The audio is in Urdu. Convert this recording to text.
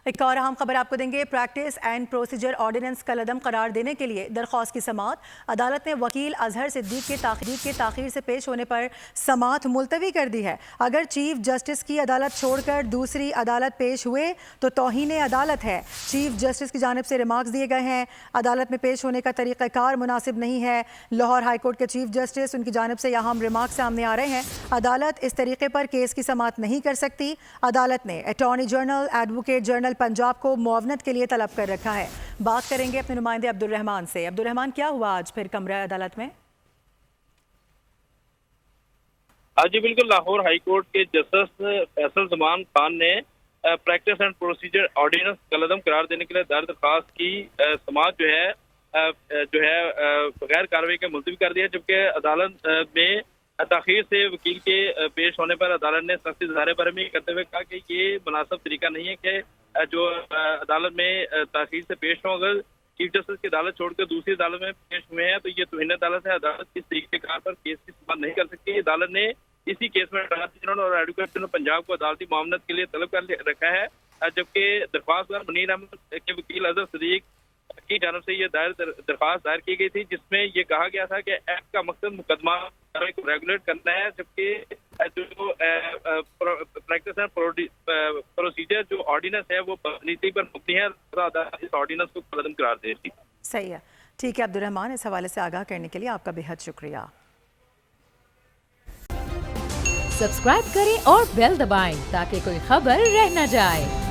ایک اور اہم خبر آپ کو دیں گے۔ پریکٹس اینڈ پروسیجر آرڈیننس کالعدم قرار دینے کے لیے درخواست کی سماعت۔ عدالت نے وکیل اظہر صدیق کے تاخیر سے پیش ہونے پر سماعت ملتوی کر دی ہے۔ اگر چیف جسٹس کی عدالت چھوڑ کر دوسری عدالت پیش ہوئے تو توہین عدالت ہے۔ چیف جسٹس کی جانب سے ریمارکس دیے گئے ہیں۔ عدالت میں پیش ہونے کا طریقہ کار مناسب نہیں ہے۔ لاہور ہائی کورٹ کے چیف جسٹس ان کی جانب سے یہاں ریمارکس سامنے آ رہے ہیں۔ عدالت اس طریقے پر کیس کی سماعت نہیں کر سکتی۔ عدالت نے attorney general, advocate general Punjab کو معاونت کے لیے طلب کر رکھا ہے۔ بات کریں گے اپنے نمائندے عبدالرحمان سے۔ عبدالرحمان، کیا ہوا آج پھر کمرہ عدالت میں؟ جی بالکل، لاہور ہائی کورٹ کے جسٹس فیصل زمان خان نے پریکٹس اینڈ پروسیجر آرڈیننس کالعدم قرار دینے کے لیے دائر درخواست کی سماعت جو ہے بغیر کارروائی کے ملتوی کر دیا، جبکہ عدالت میں تاخیر سے وکیل کے پیش ہونے پر عدالت نے سختی ظاہر برہمی کرتے ہوئے کہا کہ یہ مناسب طریقہ نہیں ہے کہ جو عدالت میں تاخیر سے پیش ہوں۔ اگر چیف جسٹس کی عدالت چھوڑ کر دوسری عدالت میں پیش ہوئے ہیں تو یہ توہین عدالت ہے۔ عدالت کس طریقے کار پر کیس کی سماعت نہیں کر سکتی۔ عدالت نے اسی کیس میں اٹارنی جنرل اور ایڈوکیٹ جنرل پنجاب کو عدالتی معاونت کے لیے طلب کر رکھا ہے، جبکہ درخواست پر منیر احمد کے وکیل اظہر صدیق کی جانب سے یہ درخواست دائر کی گئی تھی، جس میں یہ کہا گیا تھا کہ ایکٹ کا مقصد مقدمہ کو ریگولیٹ کرنا ہے، جبکہ جو پریکٹس اینڈ پروسیجر جو آرڈیننس ہے وہ نیتی پر مبنی ہے۔ اس آرڈیننس کو قلم قرار دے دی۔ صحیح ہے، ٹھیک ہے عبدالرحمان، اس حوالے سے آگاہ کرنے کے لیے آپ کا بے حد شکریہ۔ سبسکرائب کریں اور بیل دبائیں تاکہ کوئی خبر رہ نہ جائے۔